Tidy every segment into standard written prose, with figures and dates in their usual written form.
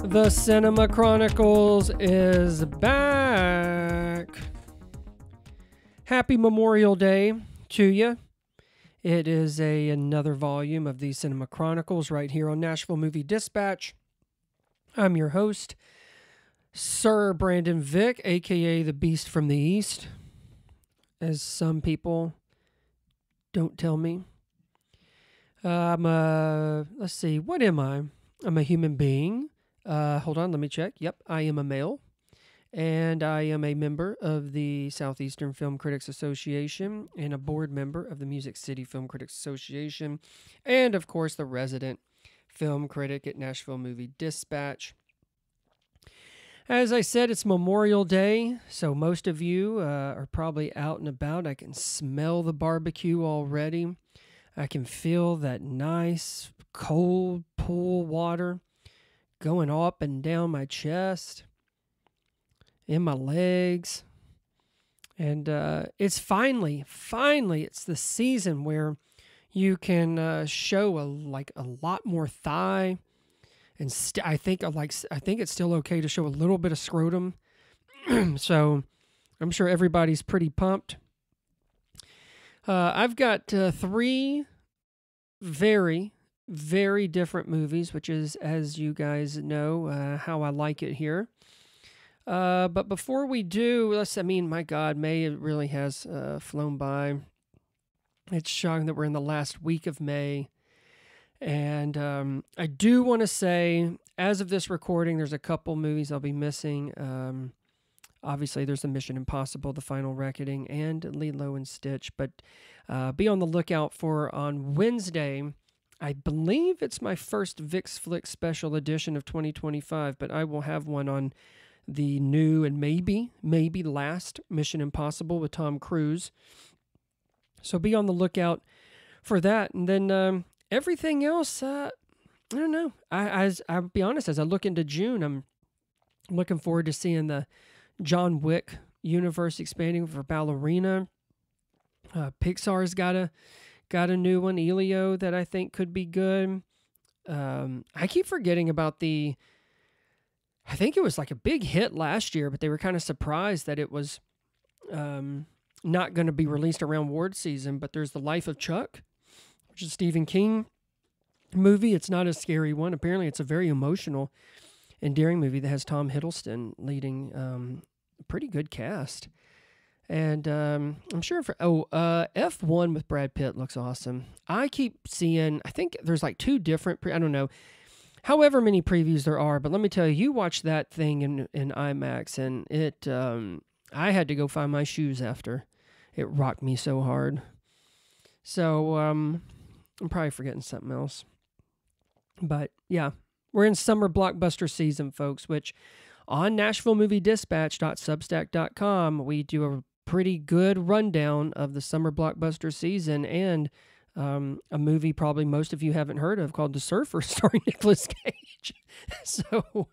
The Cinema Chronicles is back. Happy Memorial Day to you. It is another volume of the Cinema Chronicles right here on Nashville Movie Dispatch. I'm your host, Sir Brandon Vick, a.k.a. the Beast from the East, as some people don't tell me. Let's see, what am I? I'm a human being. Hold on, let me check. Yep, I am a male, and I am a member of the Southeastern Film Critics Association and a board member of the Music City Film Critics Association, and of course the resident film critic at Nashville Movie Dispatch. As I said, it's Memorial Day, so most of you are probably out and about. I can smell the barbecue already. I can feel that nice, cold pool water going up and down my chest, in my legs. And it's finally, it's the season where you can show a lot more thigh. And I think it's still okay to show a little bit of scrotum. So I'm sure everybody's pretty pumped. I've got three very, very different movies, which is, as you guys know, how I like it here. But before we do, my God, May really has flown by. It's shocking that we're in the last week of May. And I do want to say, as of this recording, there's a couple movies I'll be missing. Obviously, there's the Mission Impossible, The Final Reckoning, and Lilo and Stitch. But be on the lookout for on Wednesday. I believe it's my first Vick's Flick special edition of 2025, but I will have one on the new and maybe last Mission Impossible with Tom Cruise. So be on the lookout for that. And then everything else, I don't know. I'll be honest, as I look into June, I'm looking forward to seeing the John Wick universe expanding for Ballerina. Pixar's got a new one, Elio, that I think could be good. I keep forgetting about I think it was like a big hit last year, but they were kind of surprised that it was not going to be released around award season. But there's The Life of Chuck, which is a Stephen King movie. It's not a scary one. Apparently, it's a very emotional, endearing movie that has Tom Hiddleston leading a pretty good cast. And I'm sure F1 with Brad Pitt looks awesome. I keep seeing, I think there's like two different, I don't know, however many previews there are, but let me tell you, you watch that thing in IMAX, and it, I had to go find my shoes after. It rocked me so hard. So I'm probably forgetting something else. But yeah, we're in summer blockbuster season, folks, which on NashvilleMovieDispatch.substack.com, we do a pretty good rundown of the summer blockbuster season and a movie probably most of you haven't heard of called The Surfer starring Nicolas Cage. So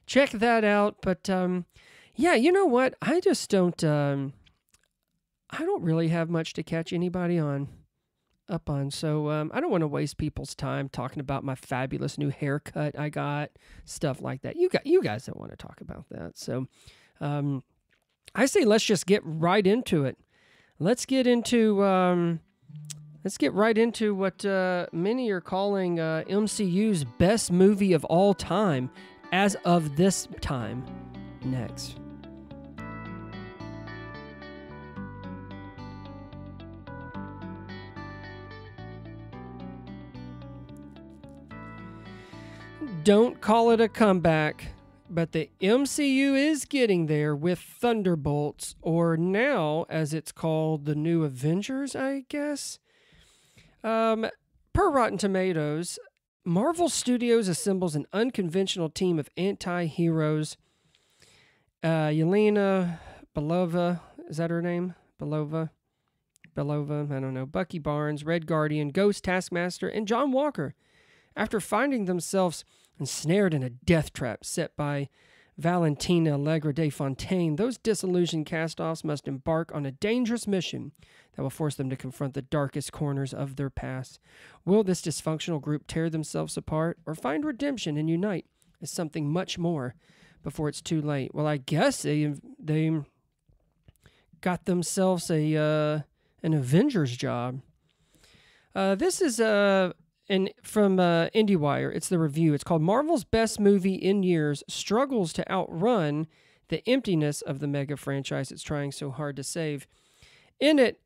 check that out. But yeah, you know what? I just don't really have much to catch anybody up on. So I don't want to waste people's time talking about my fabulous new haircut I got, stuff like that. You guys don't want to talk about that. So I say let's just get right into it. Let's get right into what many are calling MCU's best movie of all time as of this time. Next. Don't call it a comeback, but the MCU is getting there with Thunderbolts, or now, as it's called, the New Avengers, I guess. Per Rotten Tomatoes, Marvel Studios assembles an unconventional team of anti-heroes. Yelena Belova, is that her name? Belova, I don't know. Bucky Barnes, Red Guardian, Ghost, Taskmaster, and John Walker. After finding themselves ensnared in a death trap set by Valentina Allegra de Fontaine, those disillusioned cast-offs must embark on a dangerous mission that will force them to confront the darkest corners of their past. Will this dysfunctional group tear themselves apart or find redemption and unite as something much more before it's too late. Well, I guess they got themselves an Avengers job. This is from IndieWire. It's the review. It's called "Marvel's Best Movie in Years Struggles to Outrun the Emptiness of the Mega Franchise It's Trying So Hard to Save." In it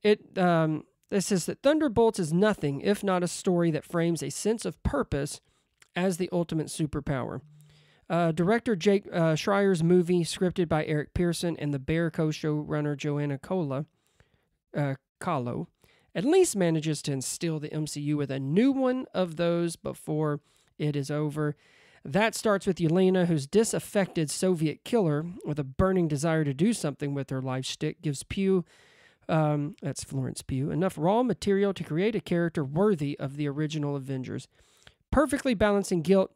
says that Thunderbolts is nothing if not a story that frames a sense of purpose as the ultimate superpower. Director Jake Schreier's movie, scripted by Eric Pearson and the Bear co-showrunner Joanna Kahlo, at least manages to instill the MCU with a new one of those before it is over. That starts with Yelena, whose disaffected Soviet killer with a burning desire to do something with her life shtick gives Pugh, that's Florence Pugh, enough raw material to create a character worthy of the original Avengers. Perfectly balancing guilt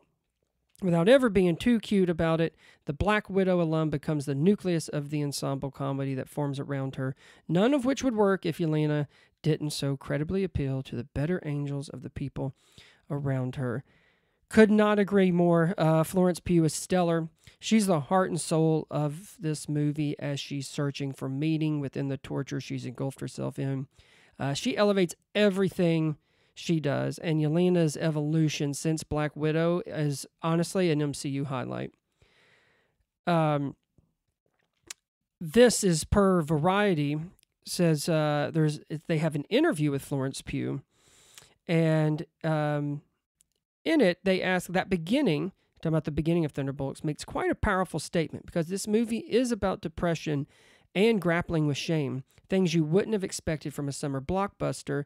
without ever being too cute about it, the Black Widow alum becomes the nucleus of the ensemble comedy that forms around her, none of which would work if Yelena didn't so credibly appeal to the better angels of the people around her. Could not agree more. Florence Pugh is stellar. She's the heart and soul of this movie as she's searching for meaning within the torture she's engulfed herself in. She elevates everything she does, and Yelena's evolution since Black Widow is honestly an MCU highlight. This is per Variety, says they have an interview with Florence Pugh, and in it they ask that beginning, talking about the beginning of Thunderbolts, makes quite a powerful statement because this movie is about depression and grappling with shame, things you wouldn't have expected from a summer blockbuster.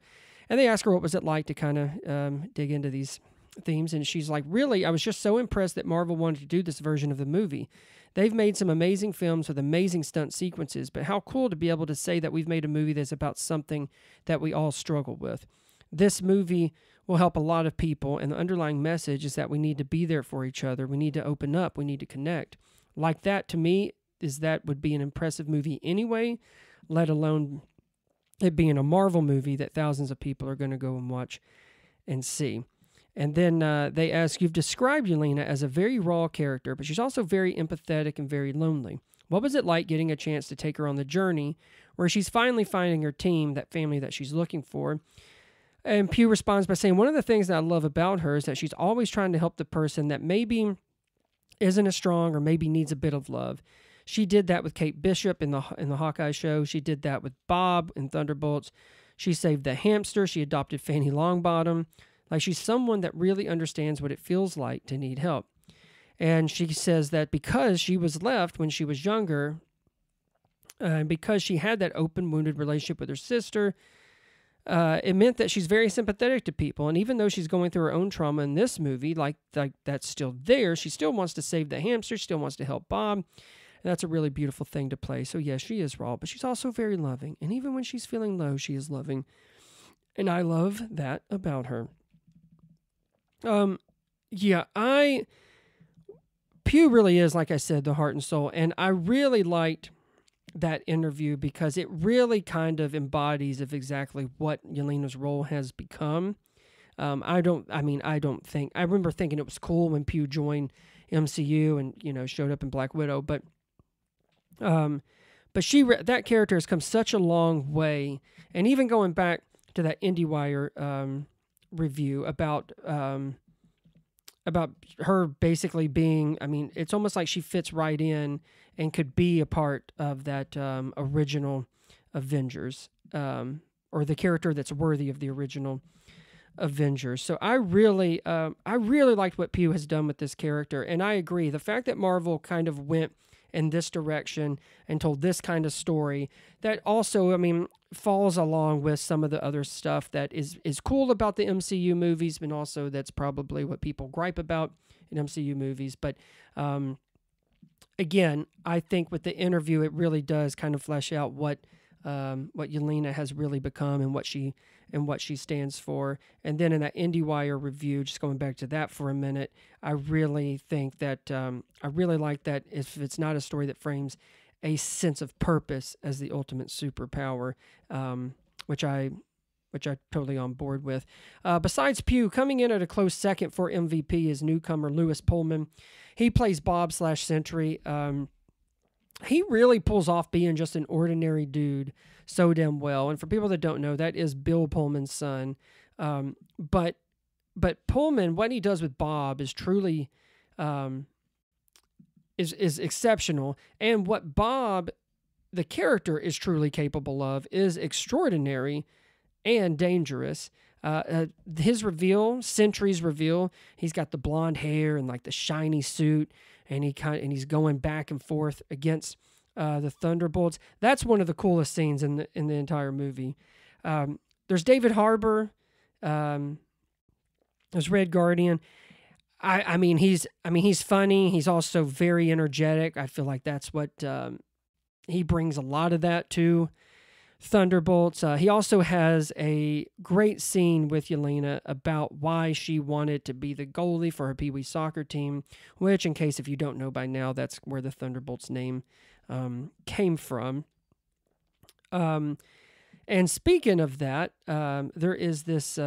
And they ask her what was it like to kind of dig into these themes. And she's like, really, I was just so impressed that Marvel wanted to do this version of the movie. They've made some amazing films with amazing stunt sequences, but how cool to be able to say that we've made a movie that's about something that we all struggle with. This movie will help a lot of people, and the underlying message is that we need to be there for each other. We need to open up. We need to connect. Like that, to me, that would be an impressive movie anyway, let alone it being a Marvel movie that thousands of people are going to go and watch and see. And then they ask, you've described Yelena as a very raw character, but she's also very empathetic and very lonely. What was it like getting a chance to take her on the journey where she's finally finding her team, that family that she's looking for? And Pugh responds by saying, one of the things that I love about her is that she's always trying to help the person that maybe isn't as strong or maybe needs a bit of love. She did that with Kate Bishop in the Hawkeye show. She did that with Bob in Thunderbolts. She saved the hamster. She adopted Fanny Longbottom. Like, she's someone that really understands what it feels like to need help. And she says that because she was left when she was younger, because she had that open, wounded relationship with her sister, it meant that she's very sympathetic to people. And even though she's going through her own trauma in this movie, like that's still there, she still wants to save the hamster. She still wants to help Bob. And that's a really beautiful thing to play. So, yes, she is raw, but she's also very loving. And even when she's feeling low, she is loving. And I love that about her. Pugh really is, like I said, the heart and soul. And I really liked that interview because it really kind of embodies of exactly what Yelena's role has become. I remember thinking it was cool when Pugh joined MCU and, showed up in Black Widow, but that character has come such a long way. And even going back to that IndieWire review about her basically being, it's almost like she fits right in and could be a part of that original Avengers, or the character that's worthy of the original Avengers. So I really liked what Pugh has done with this character, and I agree. The fact that Marvel kind of went in this direction and told this kind of story that also, falls along with some of the other stuff that is cool about the MCU movies, but also that's probably what people gripe about in MCU movies. But again, I think with the interview, it really does kind of flesh out what Yelena has really become and what she stands for. And then in that IndieWire review, just going back to that for a minute, I really think that I really like that if it's not a story that frames a sense of purpose as the ultimate superpower, which I which I'm totally on board with. Besides Pugh, coming in at a close second for MVP is newcomer Lewis Pullman. He plays Bob/Sentry. He really pulls off being just an ordinary dude so damn well. And for people that don't know, that is Bill Pullman's son. But Pullman, what he does with Bob is truly is exceptional. And what Bob, the character, is truly capable of is extraordinary and dangerous. His reveal, Sentry's reveal, he's got the blonde hair and like the shiny suit, and he's going back and forth against the Thunderbolts. That's one of the coolest scenes in the entire movie. There's David Harbour. There's Red Guardian. I mean he's funny. He's also very energetic. I feel like that's what he brings a lot of that to Thunderbolts. He also has a great scene with Yelena about why she wanted to be the goalie for her Pee Wee soccer team, which, in case if you don't know by now, that's where the Thunderbolts name came from. And speaking of that, there is this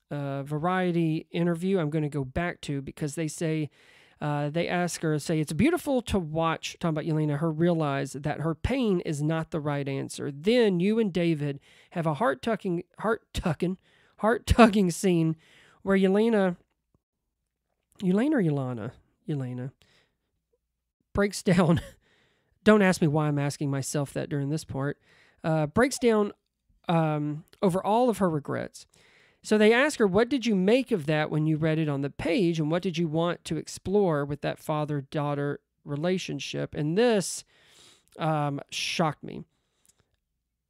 Variety interview I'm going to go back to because they say, they ask her, it's beautiful to watch, talking about Yelena, her realize that her pain is not the right answer. Then you and David have a heart-tugging scene where Yelena breaks down. Don't ask me why I'm asking myself that during this part. Breaks down over all of her regrets. So they ask her, what did you make of that when you read it on the page, and what did you want to explore with that father-daughter relationship? And this shocked me.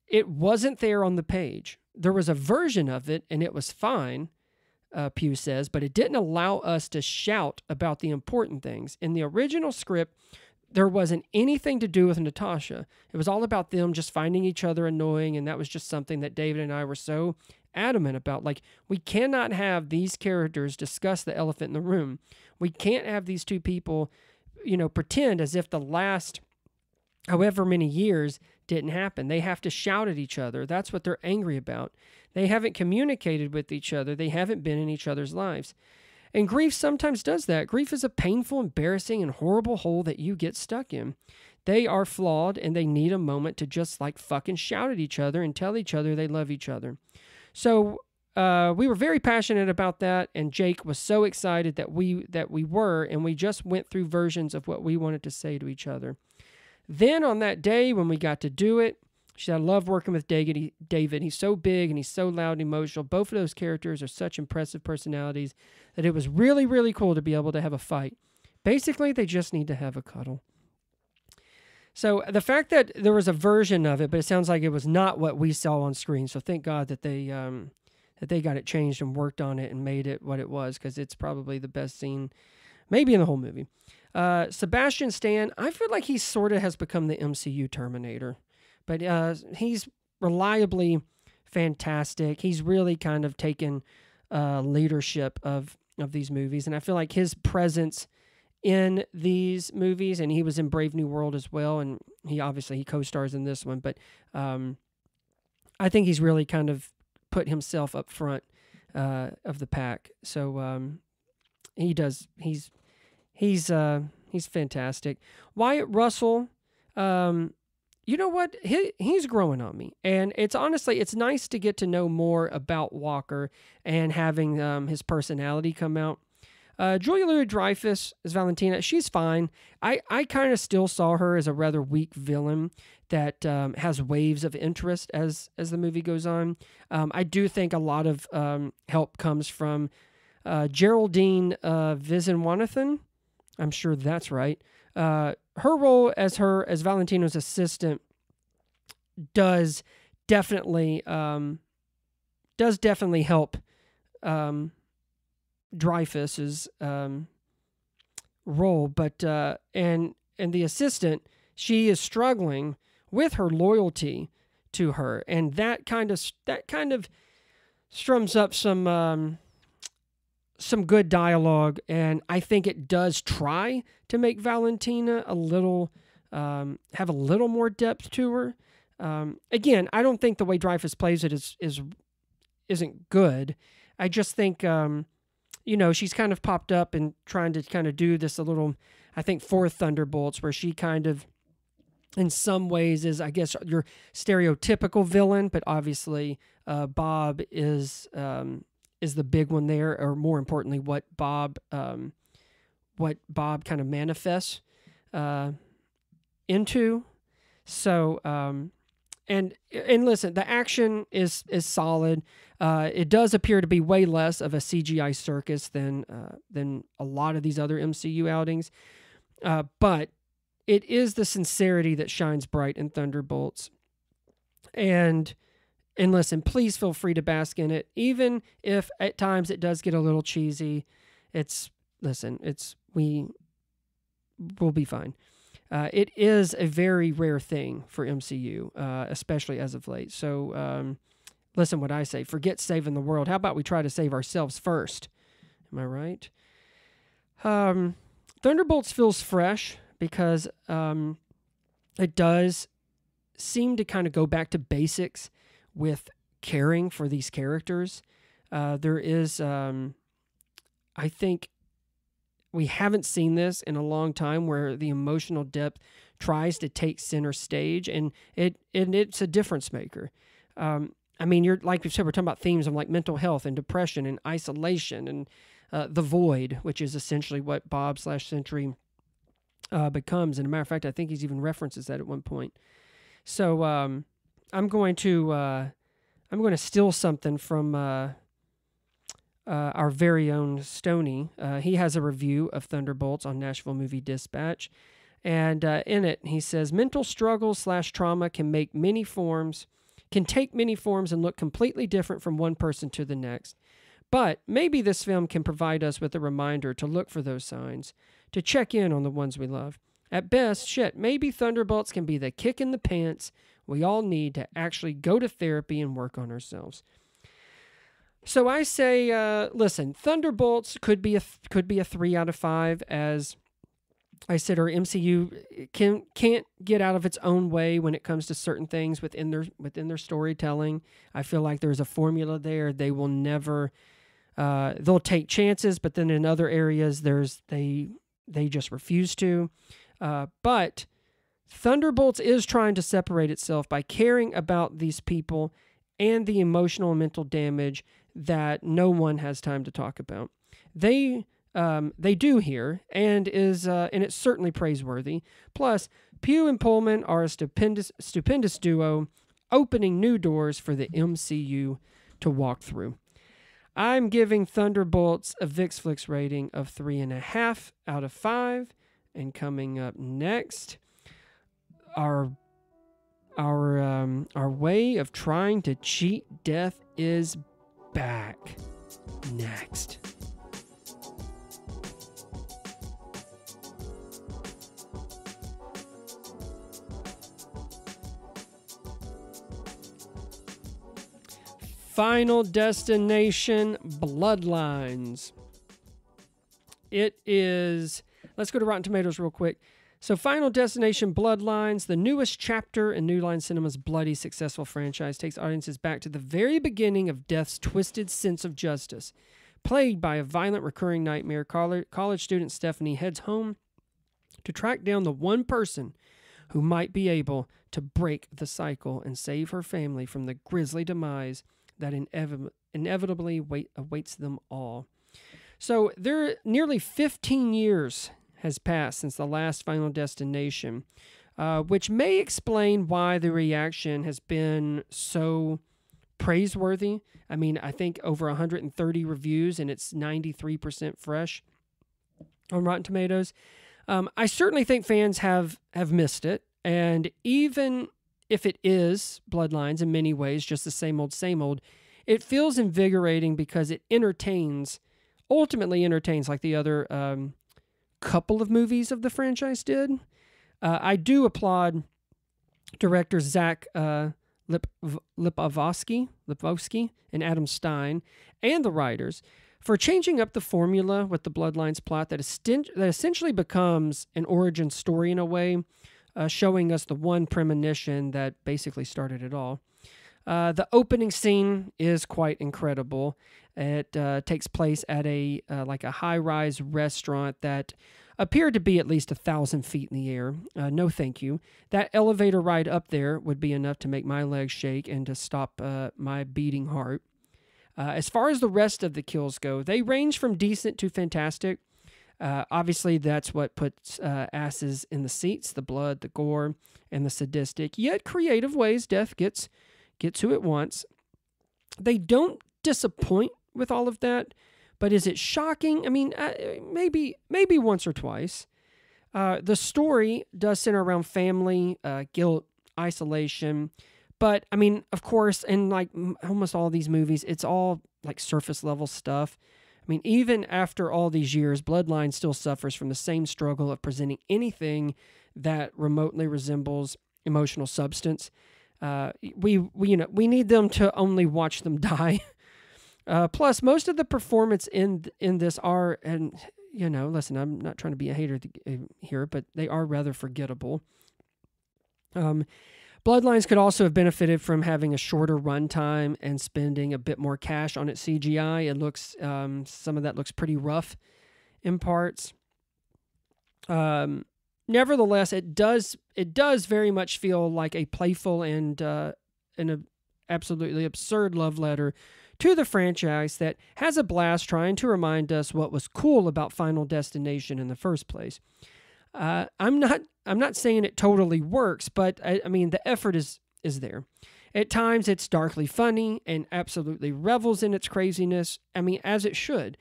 It wasn't there on the page. There was a version of it, and it was fine, Pugh says, but it didn't allow us to shout about the important things. In the original script, there wasn't anything to do with Natasha. It was all about them just finding each other annoying, and that was just something that David and I were so adamant about. Like, we cannot have these characters discuss the elephant in the room. We can't have these two people, pretend as if the last however many years didn't happen. They have to shout at each other. That's what they're angry about. They haven't communicated with each other. They haven't been in each other's lives. And grief sometimes does that. Grief is a painful, embarrassing, and horrible hole that you get stuck in. They are flawed, and they need a moment to just fucking shout at each other and tell each other they love each other. So we were very passionate about that, and Jake was so excited that we were, and we just went through versions of what we wanted to say to each other. Then on that day when we got to do it, she said, I love working with David. He's so big and he's so loud and emotional. Both of those characters are such impressive personalities that it was really, really cool to be able to have a fight. Basically, they just need to have a cuddle. So the fact that there was a version of it, but it sounds like it was not what we saw on screen. So thank God that they got it changed and worked on it and made it what it was, because it's probably the best scene maybe in the whole movie. Sebastian Stan, I feel like he sort of has become the MCU Terminator, but he's reliably fantastic. He's really kind of taken leadership of these movies, and I feel like his presence in these movies, and he was in Brave New World as well, and he co-stars in this one, but I think he's really kind of put himself up front of the pack. So he does. He's fantastic. Wyatt Russell, you know what? He's growing on me, and it's nice to get to know more about Walker and having his personality come out. Julia Louis-Dreyfus as Valentina, she's fine. I kind of still saw her as a rather weak villain that has waves of interest as the movie goes on. I do think a lot of help comes from Geraldine Viswanathan. I'm sure that's right. Her role as Valentino's assistant does definitely help Dreyfus's role, but and the assistant, she is struggling with her loyalty to her, and that kind of strums up some good dialogue, and I think it does try to make Valentina a little have a little more depth to her. Again, I don't think the way Dreyfuss plays it isn't good. I just think she's kind of popped up and trying to kind of do this a little, I think, for Thunderbolts, where she kind of, in some ways, is, I guess, your stereotypical villain, but obviously Bob is the big one there, or more importantly, what Bob kind of manifests into. So, and listen, the action is solid. It does appear to be way less of a CGI circus than a lot of these other MCU outings, but it is the sincerity that shines bright in Thunderbolts. And listen, please feel free to bask in it, even if at times it does get a little cheesy. We'll be fine. It is a very rare thing for MCU, especially as of late. So, listen what I say. Forget saving the world. How about we try to save ourselves first? Am I right? Thunderbolts feels fresh because it does seem to kind of go back to basics with caring for these characters. There is, I think, we haven't seen this in a long time where the emotional depth tries to take center stage, and it's a difference maker. I mean, you're like we said, we're talking about themes of like mental health and depression and isolation and the void, which is essentially what Bob/Sentry becomes. And a matter of fact, I think he's even references that at one point. So I'm going to steal something from our very own Stoney. He has a review of Thunderbolts on Nashville Movie Dispatch, and in it he says mental struggles/trauma can take many forms and look completely different from one person to the next. But maybe this film can provide us with a reminder to look for those signs, to check in on the ones we love. At best, maybe Thunderbolts can be the kick in the pants we all need to actually go to therapy and work on ourselves. So I say, listen, Thunderbolts could be a 3 out of 5. As I said, our MCU can't get out of its own way when it comes to certain things within their storytelling. I feel like there's a formula there. They will never. They'll take chances, but then in other areas, they just refuse to. But Thunderbolts is trying to separate itself by caring about these people and the emotional and mental damage that no one has time to talk about. They do here, and it's certainly praiseworthy. Plus, Pugh and Pullman are a stupendous duo, opening new doors for the MCU to walk through. I'm giving Thunderbolts a VixFlix rating of 3.5 out of 5. And coming up next, our way of trying to cheat death is back. Next. Final Destination Bloodlines. It is... Let's go to Rotten Tomatoes real quick. So Final Destination Bloodlines, the newest chapter in New Line Cinema's bloody successful franchise, takes audiences back to the very beginning of death's twisted sense of justice. Plagued by a violent recurring nightmare, college student Stephanie heads home to track down the one person who might be able to break the cycle and save her family from the grisly demise that inevitably awaits them all. So nearly 15 years has passed since the last Final Destination, which may explain why the reaction has been so praiseworthy. I mean, I think over 130 reviews, and it's 93% fresh on Rotten Tomatoes. I certainly think fans have missed it, and even if it is Bloodlines in many ways, just the same old, it feels invigorating because it ultimately entertains like the other couple of movies of the franchise did. I do applaud director Zach Lipovsky and Adam Stein and the writers for changing up the formula with the Bloodlines plot that essentially becomes an origin story in a way, showing us the one premonition that basically started it all. The opening scene is quite incredible. It takes place at a high-rise restaurant that appeared to be at least 1,000 feet in the air. No, thank you. That elevator ride up there would be enough to make my legs shake and to stop my beating heart. As far as the rest of the kills go, they range from decent to fantastic. Obviously, that's what puts asses in the seats: the blood, the gore, and the sadistic, yet creative ways death gets who it wants. They don't disappoint with all of that, but is it shocking? I mean, maybe once or twice. The story does center around family, guilt, isolation, but I mean, of course, in like almost all these movies, it's all like surface level stuff. I mean, even after all these years, Bloodlines still suffers from the same struggle of presenting anything that remotely resembles emotional substance. We need them to only watch them die. Plus, most of the performance in this are, and listen, I'm not trying to be a hater here, but they are rather forgettable. Bloodlines could also have benefited from having a shorter runtime and spending a bit more cash on its CGI. It looks, some of that looks pretty rough in parts. Nevertheless, it does very much feel like a playful and an absolutely absurd love letter to the franchise that has a blast trying to remind us what was cool about Final Destination in the first place. I'm not saying it totally works, but I mean the effort is there. At times, it's darkly funny and absolutely revels in its craziness. I mean, as it should.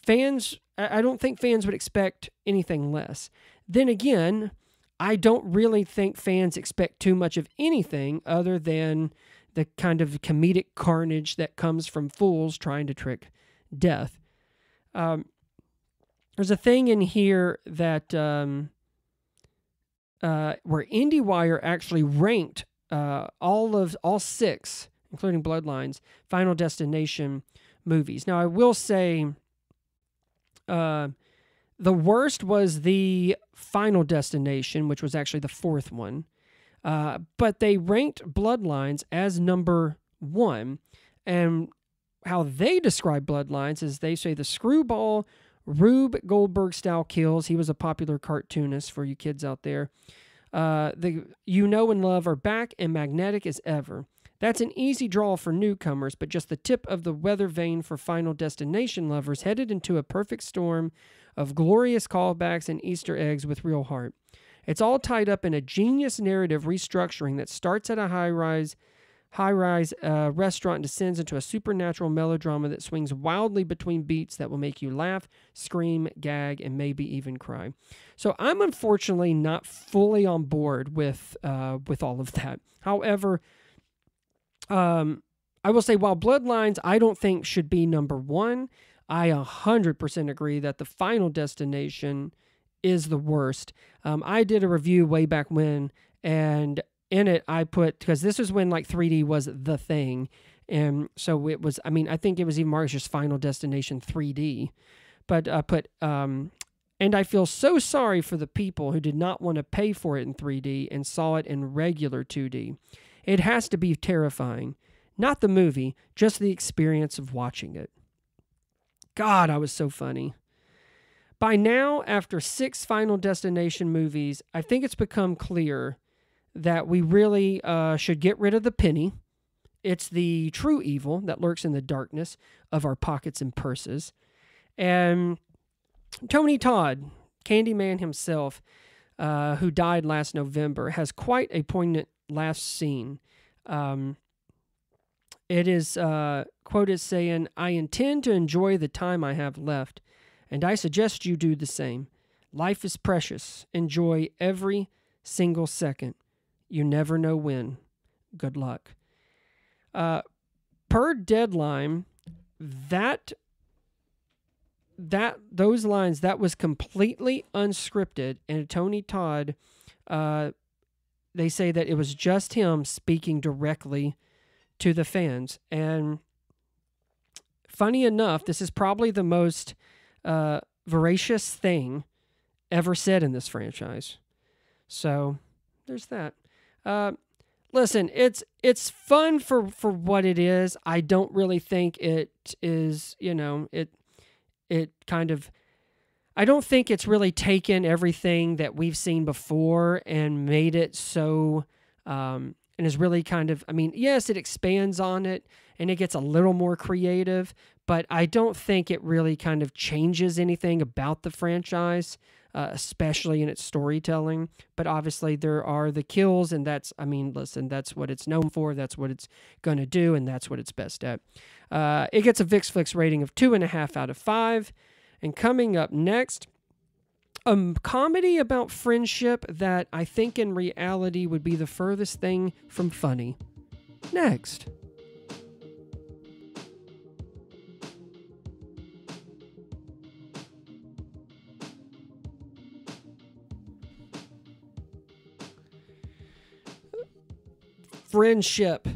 I don't think fans would expect anything less. Then again, I don't really think fans expect too much of anything other than the kind of comedic carnage that comes from fools trying to trick death. There's a thing in here that where IndieWire actually ranked all six, including Bloodlines, Final Destination movies. Now, I will say the worst was the Final Destination, which was actually the fourth one. But they ranked Bloodlines as number 1. And how they describe Bloodlines is they say the screwball Rube Goldberg-style kills. He was a popular cartoonist for you kids out there. The You Know and Love are back and magnetic as ever. That's an easy draw for newcomers, but just the tip of the weather vane for Final Destination lovers headed into a perfect storm of glorious callbacks and Easter eggs with real heart. It's all tied up in a genius narrative restructuring that starts at a high-rise restaurant and descends into a supernatural melodrama that swings wildly between beats that will make you laugh, scream, gag, and maybe even cry. So I'm unfortunately not fully on board with all of that. However, I will say while Bloodlines I don't think should be number 1, I 100% agree that the Final Destination is the worst. I did a review way back when, and in it I put, because this was when like 3D was the thing, and so it was, I mean, I think it was even marked as just Final Destination 3D, but I put, and I feel so sorry for the people who did not want to pay for it in 3D and saw it in regular 2D. It has to be terrifying. Not the movie, just the experience of watching it. God, I was so funny. By now, after 6 Final Destination movies, I think it's become clear that we really should get rid of the penny. It's the true evil that lurks in the darkness of our pockets and purses. And Tony Todd, Candyman himself, who died last November, has quite a poignant last scene. It is quoted saying, "I intend to enjoy the time I have left, and I suggest you do the same. Life is precious. Enjoy every single second. You never know when. Good luck." Per Deadline, those lines, that was completely unscripted, and Tony Todd, they say that it was just him speaking directly to the fans. And funny enough, this is probably the most veracious thing ever said in this franchise. So there's that. Listen, it's fun for what it is. I don't really think it is, it kind of, I don't think it's really taken everything that we've seen before and made it so, and is really kind of, yes, it expands on it and it gets a little more creative, but I don't think it really kind of changes anything about the franchise, especially in its storytelling. But obviously there are the kills, and listen, that's what it's known for, that's what it's going to do, and that's what it's best at. It gets a VIX Flix rating of 2.5 out of 5. And coming up next, a comedy about friendship that I think in reality would be the furthest thing from funny. Next. Friendship,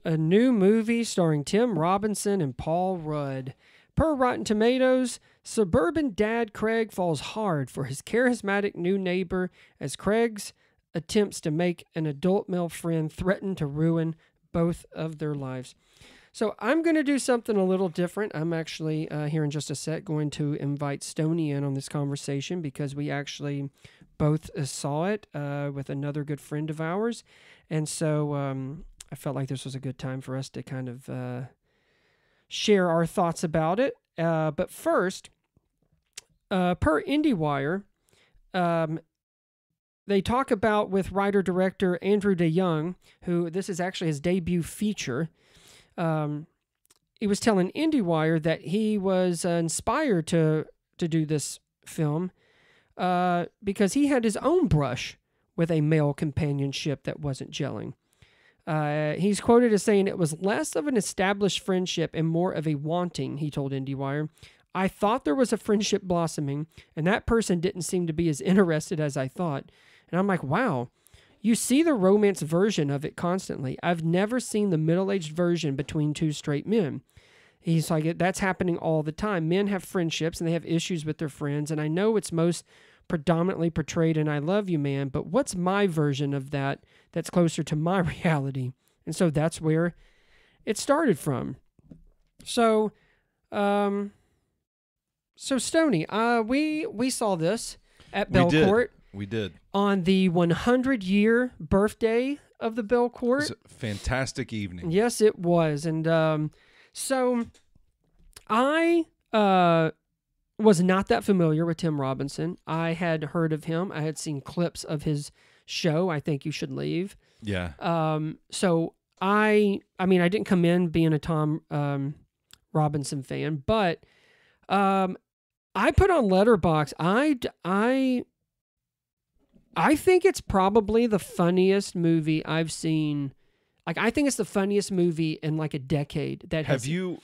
a new movie starring Tim Robinson and Paul Rudd. Per Rotten Tomatoes, suburban dad Craig falls hard for his charismatic new neighbor as Craig's attempts to make an adult male friend threaten to ruin both of their lives. So I'm going to do something a little different. I'm actually, here in just a sec, going to invite Stoney in on this conversation because we actually both saw it with another good friend of ours. And so I felt like this was a good time for us to kind of share our thoughts about it. But first, per IndieWire, they talk about with writer-director Andrew DeYoung, who this is actually his debut feature. He was telling IndieWire that he was inspired to do this film because he had his own brush with a male companionship that wasn't gelling. He's quoted as saying, "It was less of an established friendship and more of a wanting," he told IndieWire. "I thought there was a friendship blossoming, and that person didn't seem to be as interested as I thought." And I'm like, wow, you see the romance version of it constantly. I've never seen the middle-aged version between two straight men. He's like, that's happening all the time. Men have friendships, and they have issues with their friends, and I know it's most predominantly portrayed in I Love You Man, but what's my version of that that's closer to my reality? And so that's where it started from. So, Stoney, we saw this at Belcourt. We did. On the 100-year birthday of the Belcourt. It was a fantastic evening. Yes, it was. And so I was not that familiar with Tim Robinson. I had heard of him. I had seen clips of his show, I Think You Should Leave. Yeah. So I didn't come in being a Tom Robinson fan, but I put on Letterboxd. I think it's probably the funniest movie I've seen. Like, I think it's the funniest movie in like a decade. Have you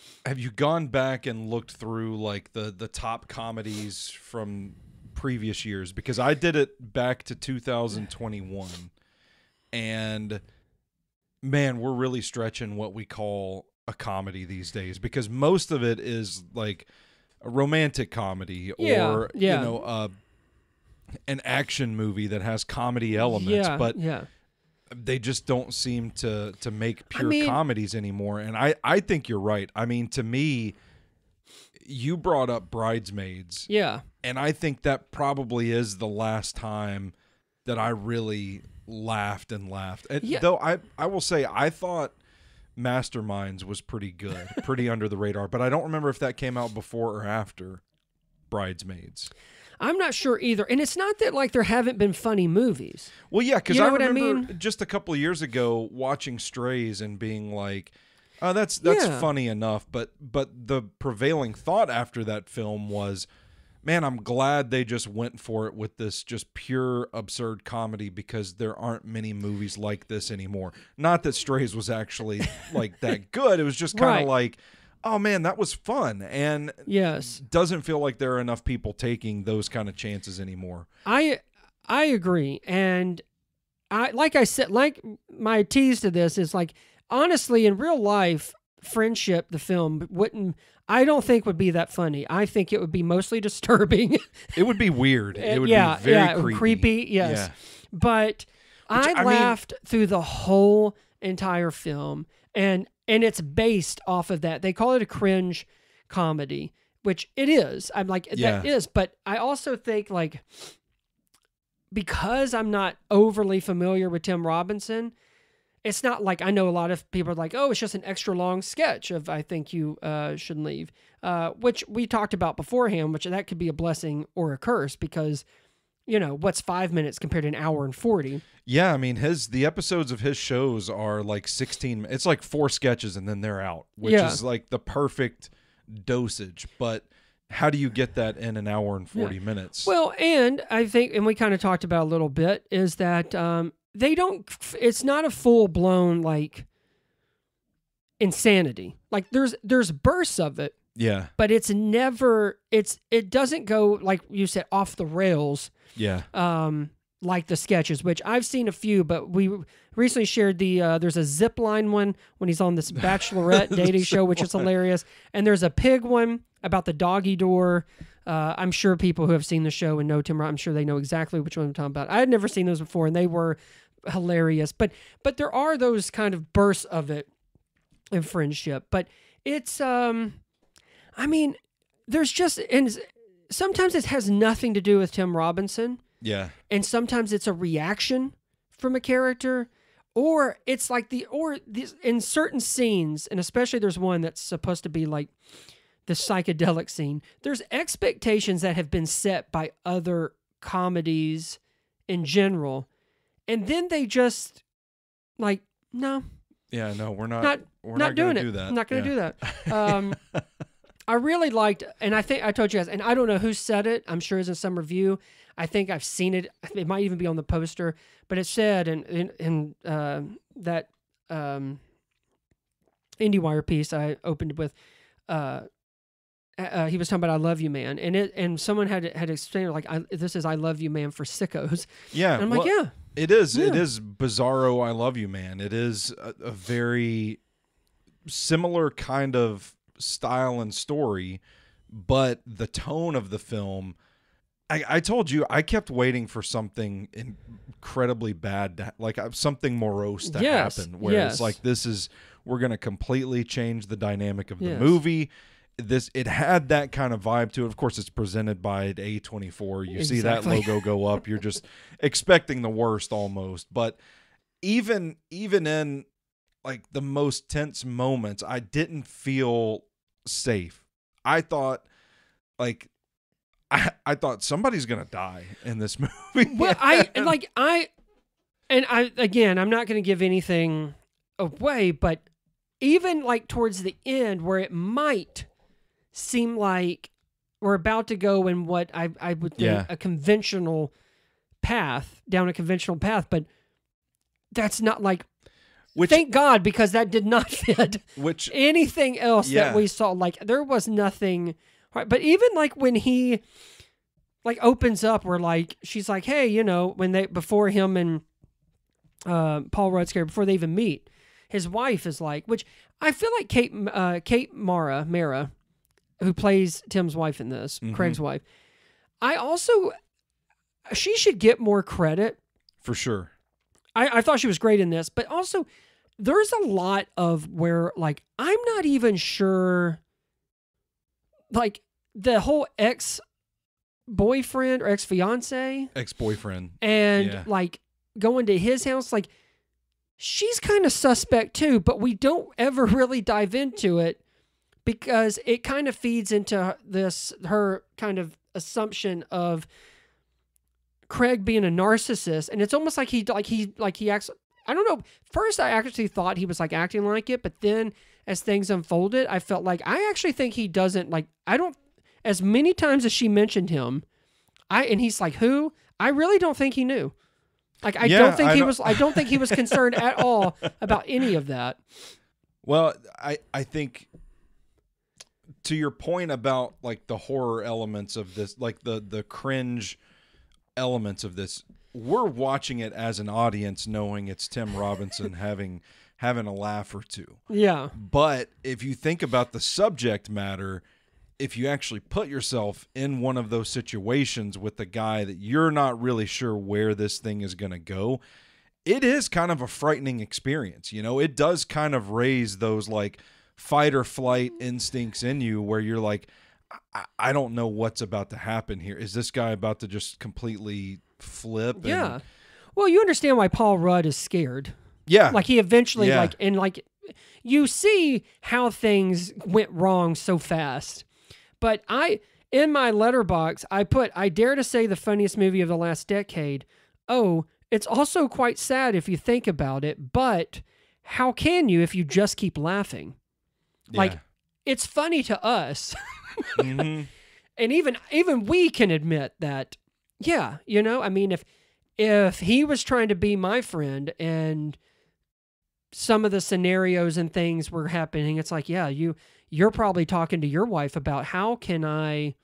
gone back and looked through like the top comedies from previous years? Because I did it back to 2021, and man, we're really stretching what we call a comedy these days, because most of it is like a romantic comedy or an action movie that has comedy elements, but they just don't seem to make pure comedies anymore. And I think you're right. I mean, to me, you brought up Bridesmaids. Yeah. And I think that probably is the last time that I really laughed. And though I will say, I thought Masterminds was pretty good, pretty under the radar, but I don't remember if that came out before or after Bridesmaids. I'm not sure either. And it's not that like there haven't been funny movies. Well, yeah, because I remember just a couple of years ago watching Strays and being like, oh, that's funny enough. But the prevailing thought after that film was, man, I'm glad they just went for it with this just pure absurd comedy, because there aren't many movies like this anymore. Not that Strays was actually like that good. It was just kind of like, oh man, that was fun. And doesn't feel like there are enough people taking those kind of chances anymore. I agree. And like I said, like my tease to this is like, honestly, in real life, Friendship, the film, I don't think would be that funny. I think it would be mostly disturbing. It would be weird. It would be very creepy. Yes. Yeah. But I laughed through the whole entire film, and it's based off of that. They call it a cringe comedy, which it is. I'm like, that is, but I also think, like, because I'm not overly familiar with Tim Robinson, it's not like, I know a lot of people are like, oh, it's just an extra long sketch of I Think You Should Leave, which we talked about beforehand, which that could be a blessing or a curse, because, you know, what's 5 minutes compared to an hour and 40? Yeah, I mean, the episodes of his shows are like 16. It's like 4 sketches and then they're out, which is like the perfect dosage. But how do you get that in an hour and 40 minutes? Well, and I think, and we kind of talked about a little bit, is that they don't, it's not a full blown like insanity. Like there's bursts of it. Yeah. But it's never, it doesn't go, like you said, off the rails. Yeah. Like the sketches, which I've seen a few, but we recently shared there's a zip line one when he's on this Bachelorette dating show, which is hilarious. And there's a pig one about the doggy door. I'm sure people who have seen the show and know Tim, I'm sure they know exactly which one I'm talking about. I had never seen those before, and they were hilarious. But there are those kind of bursts of it in friendship. But it's, I mean, there's just, and sometimes it has nothing to do with Tim Robinson. Yeah. And sometimes it's a reaction from a character, or it's like in certain scenes, and especially there's one that's supposed to be like the psychedelic scene. There's expectations that have been set by other comedies in general. And then they just like, no. Yeah, no, we're not doing it. I'm not going to do that. I really liked, and I think I told you guys, and I don't know who said it. I'm sure it's in some review. I think I've seen it. It might even be on the poster, but it said in that IndieWire piece I opened with, he was talking about "I Love You, Man," and someone had explained like, "This is I Love You, Man" for sickos. Yeah, and I'm like, yeah, it is. Yeah. It is bizarro. I Love You, Man. It is a very similar kind of style and story, but the tone of the film, I told you, I kept waiting for something incredibly bad, like something morose to happen, where it's like, we're going to completely change the dynamic of the movie. It had that kind of vibe to it. Of course, it's presented by A24. You see that logo go up, you're just expecting the worst almost. But even in like the most tense moments, I didn't feel safe. I thought like, I thought somebody's gonna die in this movie. Well, again, I'm not gonna give anything away, but even like towards the end, where it might seem like we're about to go in what I would think a conventional path, but that's not like. Thank God, because that did not fit anything else that we saw. Like there was nothing. Right, but even like when he like opens up, where like she's like, hey, you know, before him and Paul Rudd's character, before they even meet, his wife is like, which I feel like Kate Mara, who plays Tim's wife in this, Craig's wife, she should get more credit. For sure. I thought she was great in this, but also there's a lot of where like I'm not even sure. Like the whole ex-boyfriend or ex-boyfriend, and like going to his house, like she's kind of suspect too, but we don't ever really dive into it because it kind of feeds into her kind of assumption of Craig being a narcissist, and it's almost like he acts. I don't know. First, I actually thought he was like acting like it, but then as things unfolded, I felt like I actually think he doesn't like. I don't. As many times as she mentioned him, and he's like, "Who?" I really don't think he knew. Like I don't think he was. I don't think he was concerned at all about any of that. Well, I think to your point about like the horror elements of this, like the cringe elements of this, we're watching it as an audience knowing it's Tim Robinson having a laugh or two. Yeah. But if you think about the subject matter, if you actually put yourself in one of those situations with the guy that you're not really sure where this thing is going to go, it is kind of a frightening experience. You know, it does kind of raise those like fight or flight instincts in you where you're like, I don't know what's about to happen here. Is this guy about to just completely flip? Yeah. Well, you understand why Paul Rudd is scared. Yeah. Like he eventually you see how things went wrong so fast. But in my letterbox, I dare to say the funniest movie of the last decade. Oh, it's also quite sad if you think about it, but how can you if you just keep laughing? Yeah. Like, it's funny to us. Mm-hmm. And even we can admit that, yeah, you know, I mean, if he was trying to be my friend and some of the scenarios and things were happening, it's like, yeah, you're probably talking to your wife about how can I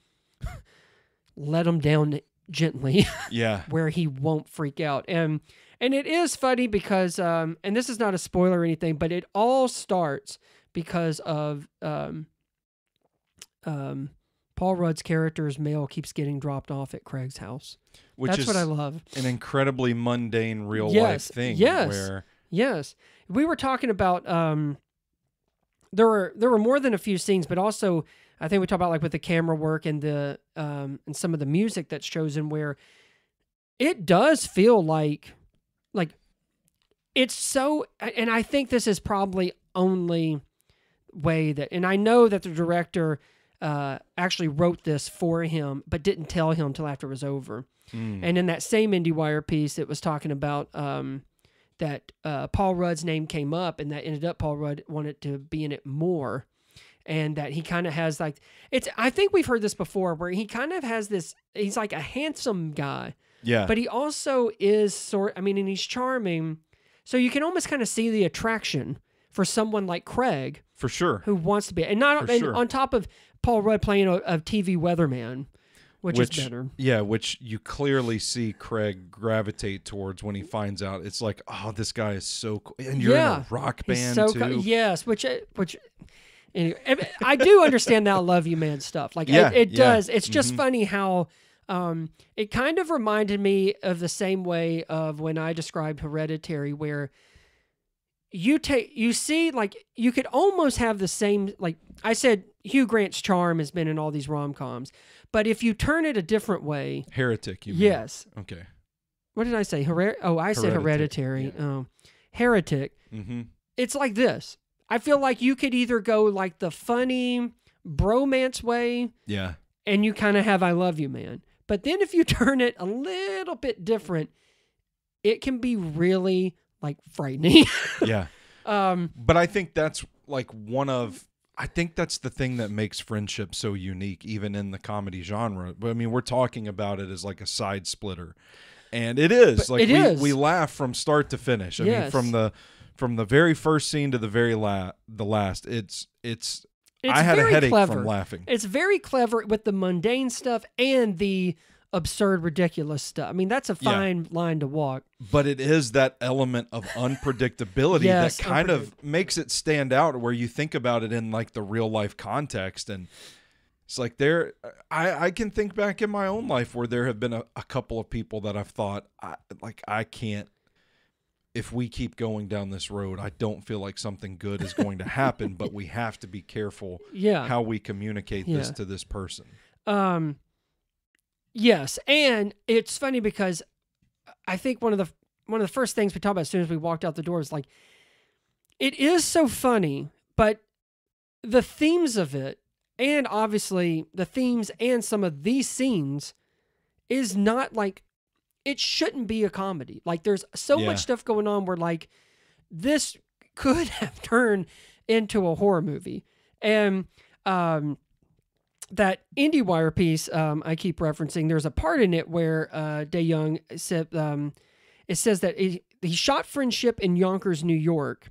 let him down gently, yeah, where he won't freak out. And it is funny because, and this is not a spoiler or anything, but it all starts because of Paul Rudd's character's mail keeps getting dropped off at Craig's house. That's what I love. An incredibly mundane real life thing. Yes. We were talking about there were more than a few scenes, but also I think we talked about like with the camera work and the and some of the music that's chosen where it does feel like it's so, and I think this is probably only way that, and I know that the director actually wrote this for him, but didn't tell him until after it was over. And in that same IndieWire piece, it was talking about that Paul Rudd's name came up, and that ended up Paul Rudd wanted to be in it more, and that he kind of has like I think we've heard this before, where he kind of has this. He's like a handsome guy, yeah, but he also is and he's charming, so you can almost kind of see the attraction for someone like Craig, for sure, who wants to be, and not and on top of Paul Rudd playing a TV weatherman, which is better. Yeah, which you clearly see Craig gravitate towards when he finds out. It's like, oh, this guy is so cool. And you're in a rock band too. Yes, which anyway, I do understand that I Love You Man stuff. Like it does. It's just funny how it kind of reminded me of the same way of when I described Hereditary, where you see, like, you could almost have the same, like I said, Hugh Grant's charm has been in all these rom-coms, but if you turn it a different way. Heretic, you mean? Yes. Okay. What did I say? I said Hereditary. Yeah. Oh, Heretic. Mm-hmm. It's like this. I feel like you could either go like the funny bromance way. Yeah. And you kind of have I Love You Man. But then if you turn it a little bit different, it can be really like frightening. Yeah. But I think that's like I think that's the thing that makes Friendship so unique, even in the comedy genre. But I mean, we're talking about it as like a side splitter, and it is. But like we laugh from start to finish. I mean, from the very first scene to the very last. It's I had a headache from laughing. It's very clever with the mundane stuff and the absurd, ridiculous stuff. I mean, that's a fine line to walk. But it is that element of unpredictability that kind of makes it stand out, where you think about it in like the real life context. And it's like I can think back in my own life where there have been a couple of people that I've thought, I can't, if we keep going down this road, I don't feel like something good is going to happen, but we have to be careful how we communicate this to this person. Yes, and it's funny because I think one of the first things we talked about as soon as we walked out the door is like, it is so funny, but the themes of it, and obviously the themes and some of these scenes, is not like, it shouldn't be a comedy. Like, there's so much stuff going on where like this could have turned into a horror movie. And that IndieWire piece I keep referencing, there's a part in it where DeYoung said, it says that he shot Friendship in Yonkers, New York,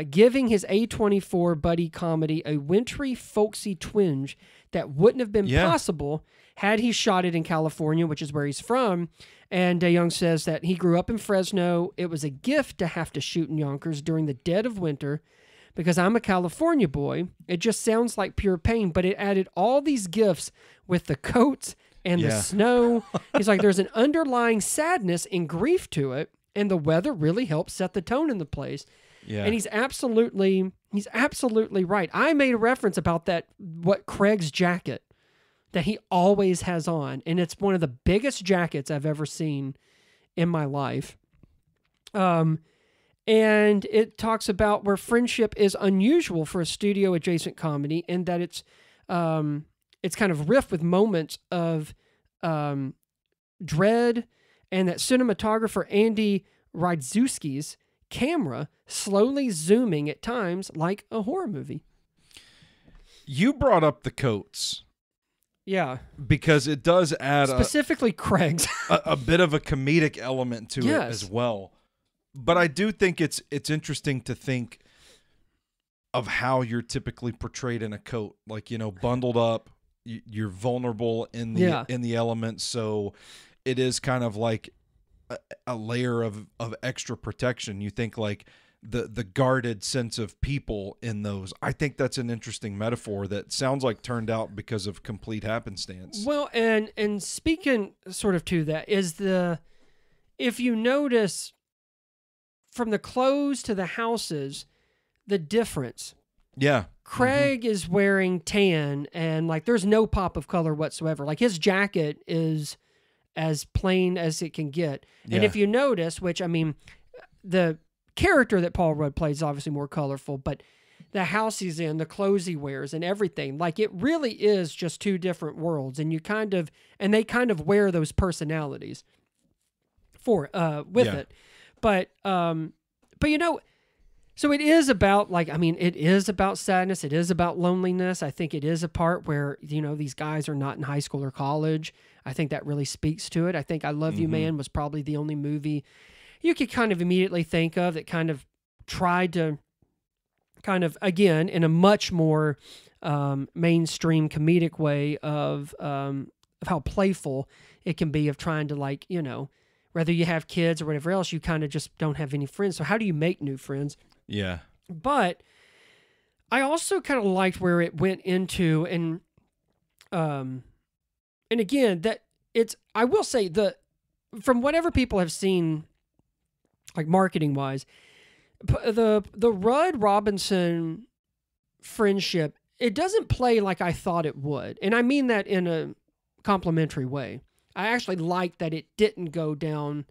giving his A24 buddy comedy a wintry, folksy twinge that wouldn't have been possible had he shot it in California, which is where he's from. And DeYoung says that he grew up in Fresno. It was a gift to have to shoot in Yonkers during the dead of winter, because I'm a California boy. It just sounds like pure pain, but it added all these gifts with the coats and the snow. He's like, there's an underlying sadness and grief to it. and the weather really helps set the tone in the place. Yeah. And he's absolutely right. I made a reference about Craig's jacket that he always has on, and it's one of the biggest jackets I've ever seen in my life. And it talks about where friendship is unusual for a studio adjacent comedy, and that it's kind of riffed with moments of dread, and that cinematographer Andy Radzewski's camera slowly zooming at times like a horror movie. You brought up the coats. Yeah. Because it does add specifically Craig's a bit of a comedic element to it as well. But I do think it's interesting to think of how you're typically portrayed in a coat, like, you know, bundled up, you're vulnerable in the elements, so it is kind of like a layer of extra protection. You think like the guarded sense of people in those. I think that's an interesting metaphor that sounds like turned out because of complete happenstance. Well, and speaking sort of to that is if you notice from the clothes to the houses, the difference. Yeah. Craig is wearing tan, and like there's no pop of color whatsoever. Like his jacket is as plain as it can get. And if you notice, which I mean, the character that Paul Rudd plays is obviously more colorful, but the house he's in, the clothes he wears, and everything, like it really is just two different worlds, and they kind of wear those personalities with it. But you know, so it is about it is about sadness. It is about loneliness. I think it is a part where, you know, these guys are not in high school or college. I think that really speaks to it. I think I Love You Man was probably the only movie you could kind of immediately think of that kind of tried to kind of, again, in a much more mainstream comedic way of how playful it can be, of trying to, like, you know, whether you have kids or whatever else, you kind of just don't have any friends. So how do you make new friends? Yeah. But I also kind of liked where it went into, and again, that I will say from whatever people have seen, like marketing wise, the Rudd Robinson friendship, it doesn't play like I thought it would. And I mean that in a complimentary way. I actually like that it didn't go down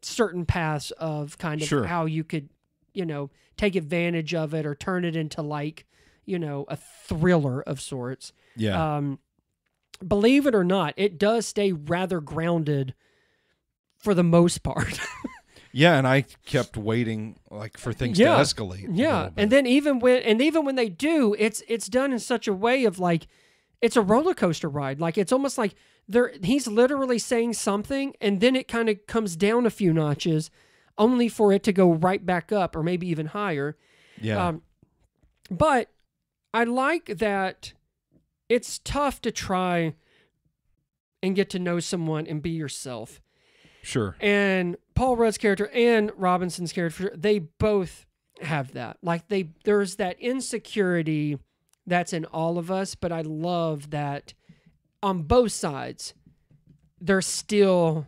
certain paths of kind of how you could, you know, take advantage of it or turn it into, like, you know, a thriller of sorts. Yeah. Believe it or not, it does stay rather grounded for the most part. Yeah, and I kept waiting, like, for things to escalate. Yeah, and then even when they do, it's done in such a way of, like, it's a roller coaster ride. Like, it's almost like he's literally saying something, and then it kind of comes down a few notches, only for it to go right back up, or maybe even higher. Yeah. But I like that it's tough to try and get to know someone and be yourself. Sure. And Paul Rudd's character and Robinson's character, they both have that. Like, there's that insecurity that's in all of us, but I love that on both sides, they're still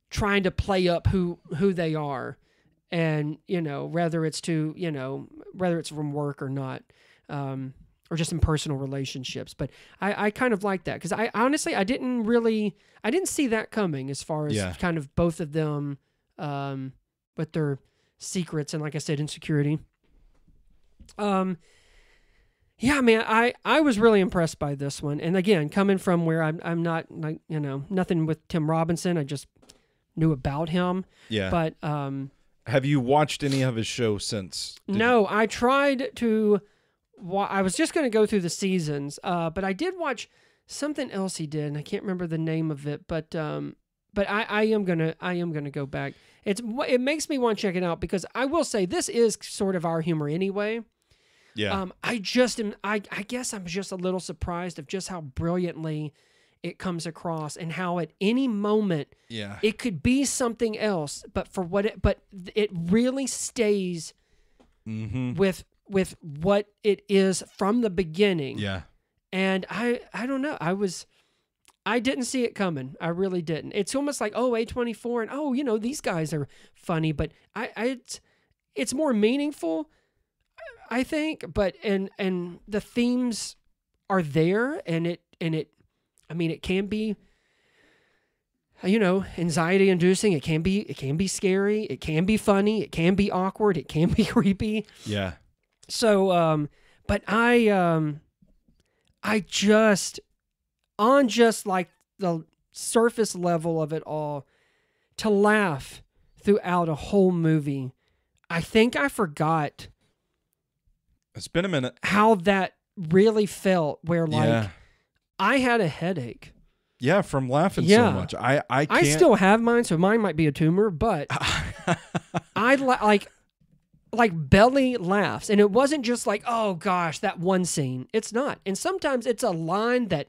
trying to play up who they are. And, you know, whether it's from work or not, or just in personal relationships. But I kind of like that, because I honestly, I didn't see that coming, as far as kind of both of them with their secrets and, like I said, insecurity. Yeah, man, I was really impressed by this one. And again, coming from where I'm not, like, you know, nothing with Tim Robinson, I just knew about him. Yeah. But have you watched any of his shows since? No, I tried to. I was just going to go through the seasons, but I did watch something else he did, and I can't remember the name of it. But I am gonna go back. It makes me want to check it out, because I will say this is sort of our humor anyway. Yeah. I guess I'm just a little surprised of just how brilliantly it comes across, and how at any moment it could be something else, but it really stays with what it is from the beginning. Yeah. And I don't know. I was I didn't see it coming. I really didn't. It's almost like, oh, A24, and oh, you know, these guys are funny, but it's more meaningful, I think. But and the themes are there, and it. I mean, it can be, you know, anxiety inducing. It can be scary. It can be funny. It can be awkward. It can be creepy. Yeah. So, but I just, on just like the surface level of it all, to laugh throughout a whole movie, I think I forgot. It's been a minute. How that really felt, where like I had a headache. Yeah, from laughing so much. I can't. I still have mine, so mine might be a tumor, but I like belly laughs. And it wasn't just like, oh gosh, that one scene. It's not. And sometimes it's a line that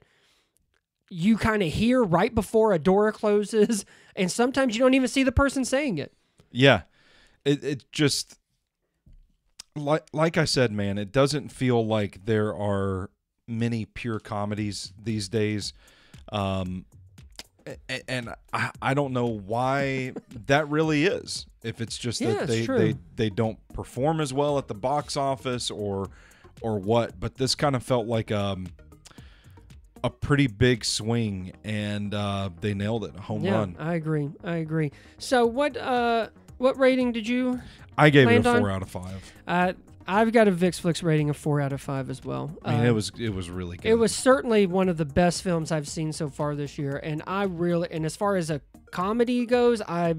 you kind of hear right before a door closes, and sometimes you don't even see the person saying it. Yeah. It just, like I said, man, it doesn't feel like there are many pure comedies these days. And I don't know why that really is. If it's just that they don't perform as well at the box office or what, but this kind of felt like a pretty big swing, and they nailed it. A home run. I agree. So what rating did you I gave it a on? 4 out of 5. I've got a VixFlix rating of 4 out of 5 as well. I mean, it was really good. It was certainly one of the best films I've seen so far this year, and as far as a comedy goes, I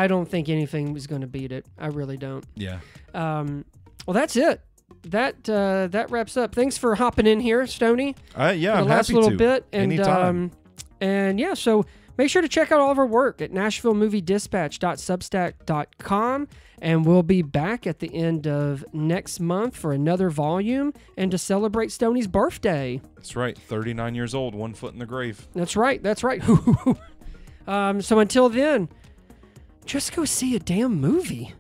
don't think anything is going to beat it. I really don't. Yeah. Well, that's it. That wraps up. Thanks for hopping in here, Stoney. Yeah, I'm last happy little to. bit, and anytime. And yeah, so make sure to check out all of our work at NashvilleMovieDispatch.substack.com, and we'll be back at the end of next month for another volume and to celebrate Stoney's birthday. That's right, 39 years old, 1 foot in the grave. That's right. So until then, just go see a damn movie.